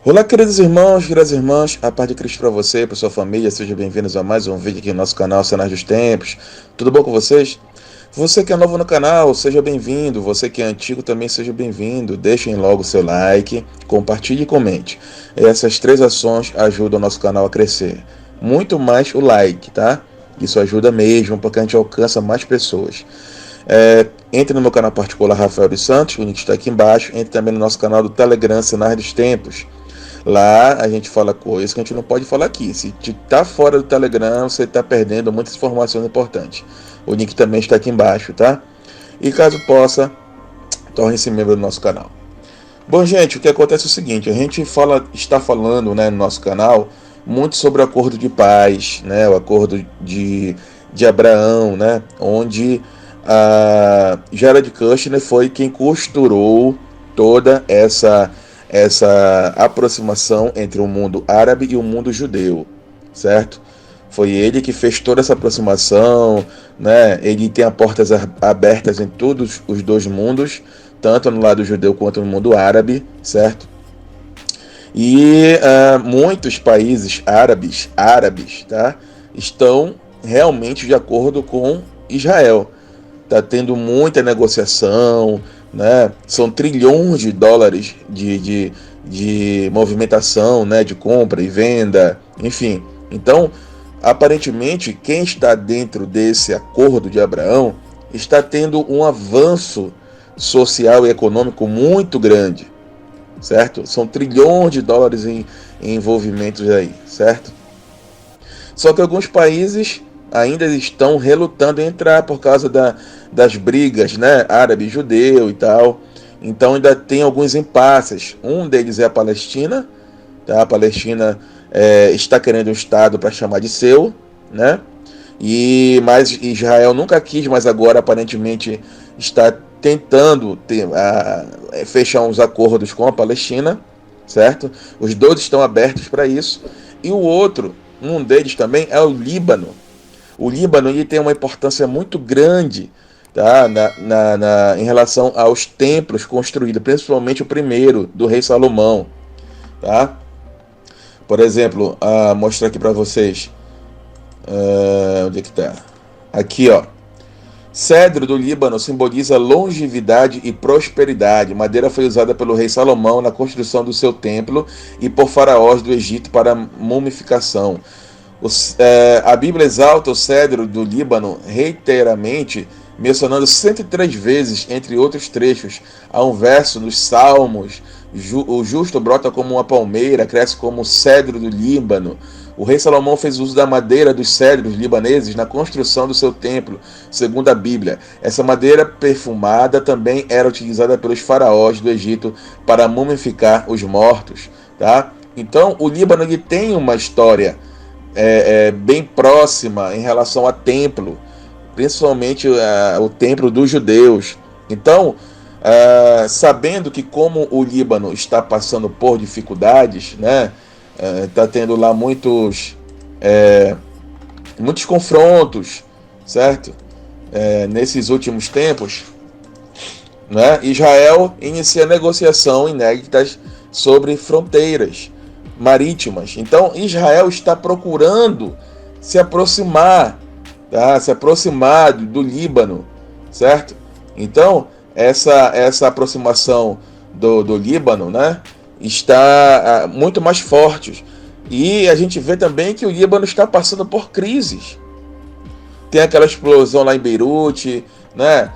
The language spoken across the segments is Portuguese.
Olá, queridos irmãos, queridas irmãs, a paz de Cristo para você, para sua família, sejam bem-vindos a mais um vídeo aqui no nosso canal Cenários dos Tempos. Tudo bom com vocês? Você que é novo no canal, seja bem-vindo. Você que é antigo também seja bem-vindo. Deixem logo seu like, compartilhe e comente. Essas três ações ajudam o nosso canal a crescer. Muito mais o like, tá? Isso ajuda mesmo, porque a gente alcança mais pessoas. Entre no meu canal particular Rafael dos Santos, o link está aqui embaixo. Entre também no nosso canal do Telegram Cenários dos Tempos. Lá a gente fala coisas que a gente não pode falar aqui. Se tá fora do Telegram, você está perdendo muitas informações importantes. O link também está aqui embaixo, tá? E caso possa, torne-se membro do nosso canal. Bom, gente, o que acontece é o seguinte: a gente está falando, né, no nosso canal muito sobre o acordo de paz, né, o acordo de Abraão, né, onde Jared Kushner foi quem costurou toda essa aproximação entre o mundo árabe e o mundo judeu, certo? Foi ele que fez toda essa aproximação, né? Ele tem as portas abertas em todos os dois mundos, tanto no lado judeu quanto no mundo árabe, certo? E muitos países árabes, tá, estão realmente de acordo com Israel. Está tendo muita negociação, né? São trilhões de dólares de movimentação, né? De compra e venda, enfim. Então, aparentemente, quem está dentro desse acordo de Abraão está tendo um avanço social e econômico muito grande, certo? São trilhões de dólares em envolvimentos aí, certo? Só que alguns países ainda estão relutando em entrar por causa das brigas, né, árabe e judeu e tal. Então ainda tem alguns impasses. Um deles é a Palestina, tá? A Palestina está querendo um estado para chamar de seu, né? Mas Israel nunca quis, mas agora aparentemente está tentando fechar uns acordos com a Palestina, certo? Os dois estão abertos para isso. E o outro, um deles também, é o Líbano. O Líbano ele tem uma importância muito grande, tá, em relação aos templos construídos, principalmente o primeiro, do rei Salomão. Tá? Por exemplo, mostrar aqui para vocês. Onde é que está? Aqui, ó. Cedro do Líbano simboliza longevidade e prosperidade. Madeira foi usada pelo rei Salomão na construção do seu templo e por faraós do Egito para mumificação. A Bíblia exalta o cedro do Líbano reiteradamente, mencionando 103 vezes, entre outros trechos. Há um verso nos Salmos: o justo brota como uma palmeira, cresce como o cedro do Líbano. O rei Salomão fez uso da madeira dos cedros libaneses na construção do seu templo, segundo a Bíblia. Essa madeira perfumada também era utilizada pelos faraós do Egito para mumificar os mortos. Tá? Então, o Líbano ele tem uma história bem próxima em relação a templo, principalmente o templo dos judeus. Então, sabendo que como o Líbano está passando por dificuldades, né, está tendo lá muitos confrontos, certo? Nesses últimos tempos, né, Israel inicia negociação inéditas sobre fronteiras marítimas. Então Israel está procurando se aproximar, tá? Se aproximar do Líbano, certo? Então essa aproximação do Líbano, né, está muito mais forte. E a gente vê também que o Líbano está passando por crises. Tem aquela explosão lá em Beirute, né?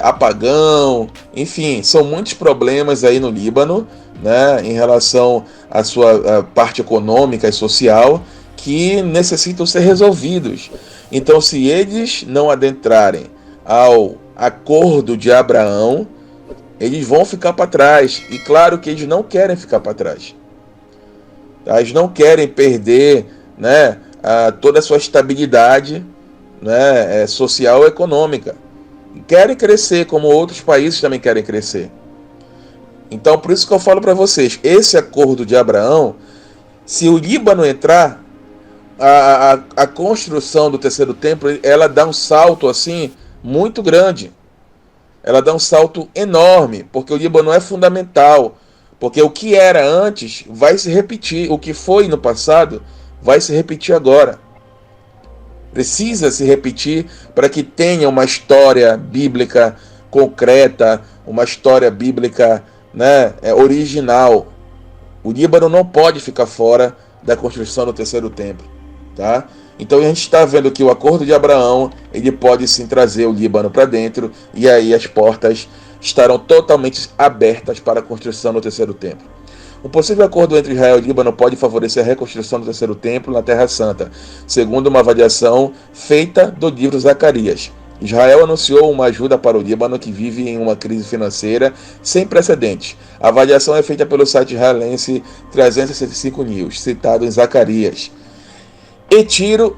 Apagão, enfim, são muitos problemas aí no Líbano, né, em relação à sua parte econômica e social, que necessitam ser resolvidos. Então, se eles não adentrarem ao acordo de Abraão, eles vão ficar para trás. E claro que eles não querem ficar para trás. Tá? Eles não querem perder, né, toda a sua estabilidade, né, social e econômica. Querem crescer, como outros países também querem crescer. Então, por isso que eu falo para vocês, esse acordo de Abraão, se o Líbano entrar, a construção do terceiro templo, ela dá um salto assim muito grande. Ela dá um salto enorme, porque o Líbano é fundamental Porque o que era antes vai se repetir, o que foi no passado vai se repetir agora. Precisa se repetir para que tenha uma história bíblica concreta, uma história bíblica, né, original. O Líbano não pode ficar fora da construção do terceiro templo, tá? Então a gente está vendo que o acordo de Abraão, ele pode sim trazer o Líbano para dentro, e aí as portas estarão totalmente abertas para a construção do terceiro templo. Um possível acordo entre Israel e Líbano pode favorecer a reconstrução do terceiro templo na Terra Santa, segundo uma avaliação feita do livro Zacarias. Israel anunciou uma ajuda para o Líbano, que vive em uma crise financeira sem precedentes. A avaliação é feita pelo site israelense 365 News, citado em Zacarias. E Tiro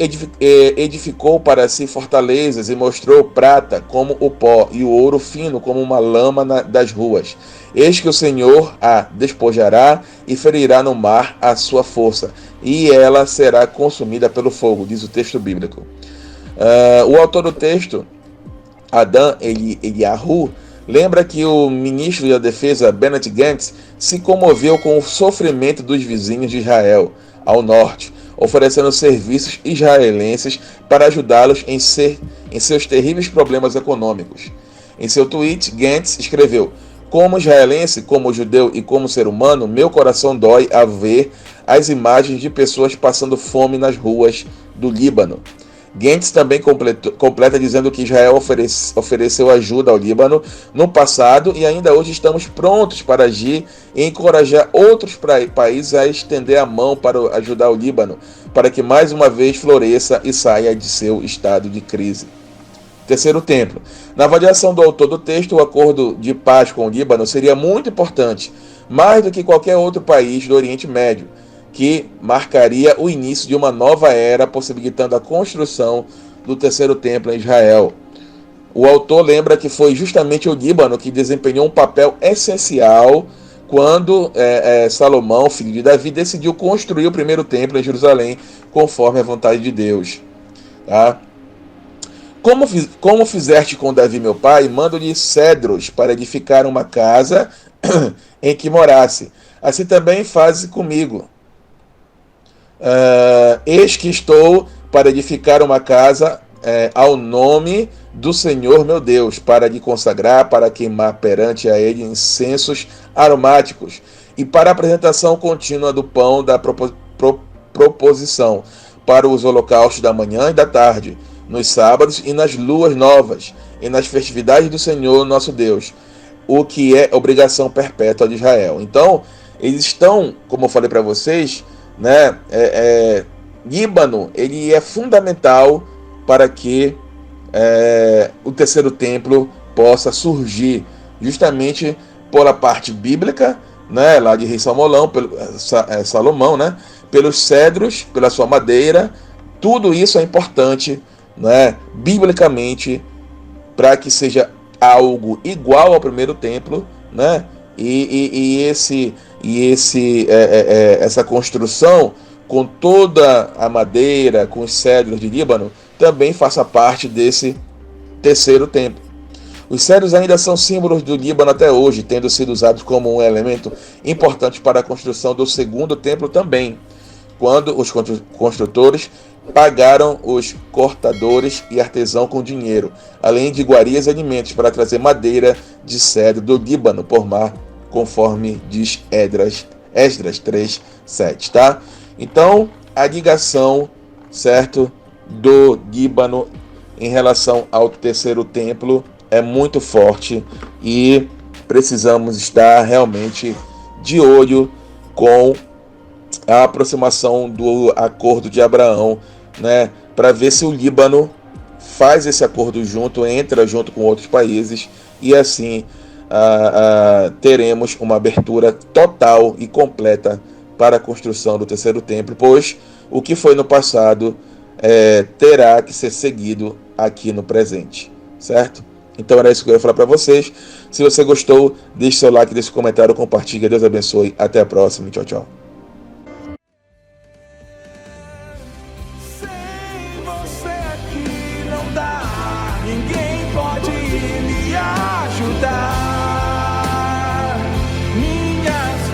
edificou para si fortalezas e mostrou prata como o pó e o ouro fino como uma lama das ruas. Eis que o Senhor a despojará e ferirá no mar a sua força, e ela será consumida pelo fogo, diz o texto bíblico. O autor do texto, Adam Eliyahu, lembra que o ministro da Defesa, Bennett Gantz, se comoveu com o sofrimento dos vizinhos de Israel, ao norte, oferecendo serviços israelenses para ajudá-los em seus terríveis problemas econômicos. Em seu tweet, Gantz escreveu: como israelense, como judeu e como ser humano, meu coração dói a ver as imagens de pessoas passando fome nas ruas do Líbano. Gantz também completa dizendo que Israel ofereceu ajuda ao Líbano no passado e ainda hoje estamos prontos para agir e encorajar outros países a estender a mão para ajudar o Líbano, para que mais uma vez floresça e saia de seu estado de crise. Terceiro templo. Na avaliação do autor do texto, o acordo de paz com o Líbano seria muito importante, mais do que qualquer outro país do Oriente Médio, que marcaria o início de uma nova era, possibilitando a construção do terceiro templo em Israel. O autor lembra que foi justamente o Líbano que desempenhou um papel essencial quando Salomão, filho de Davi, decidiu construir o primeiro templo em Jerusalém, conforme a vontade de Deus. Tá? Como fizeste com Davi meu pai, mando-lhe cedros para edificar uma casa em que morasse. Assim também faze comigo. Eis que estou para edificar uma casa ao nome do Senhor meu Deus, para lhe consagrar, para queimar perante a ele incensos aromáticos, e para a apresentação contínua do pão da proposição, para os holocaustos da manhã e da tarde, nos sábados e nas luas novas, e nas festividades do Senhor nosso Deus, o que é obrigação perpétua de Israel. Então, eles estão, como eu falei para vocês, né, Líbano, ele é fundamental para que o terceiro templo possa surgir, justamente pela parte bíblica, né, lá de rei Salomão, né, pelos cedros, pela sua madeira. Tudo isso é importante, né, biblicamente, para que seja algo igual ao primeiro templo, né, essa construção com toda a madeira, com os cedros de Líbano, também faça parte desse terceiro templo. Os cedros ainda são símbolos do Líbano até hoje, tendo sido usados como um elemento importante para a construção do segundo templo também, quando os construtores pagaram os cortadores e artesãos com dinheiro, além de iguarias e alimentos para trazer madeira de cedro do Líbano por mar, conforme diz Esdras 3:7, tá? Então, a ligação, certo, do Líbano em relação ao terceiro templo é muito forte e precisamos estar realmente de olho com a aproximação do acordo de Abraão, né, para ver se o Líbano faz esse acordo entra junto com outros países, e assim teremos uma abertura total e completa para a construção do terceiro templo, pois o que foi no passado terá que ser seguido aqui no presente, certo? Então era isso que eu ia falar para vocês. Se você gostou, deixe seu like, deixe seu comentário, compartilhe. Deus abençoe. Até a próxima. Tchau, tchau. Sem você aqui não dá, ninguém pode me ajudar. Minhas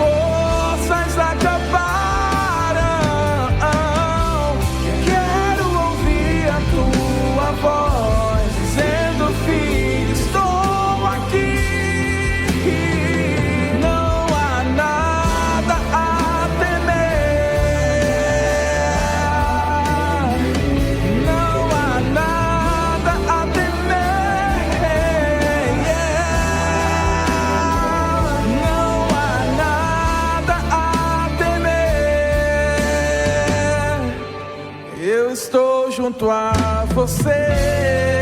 eu estou junto a você.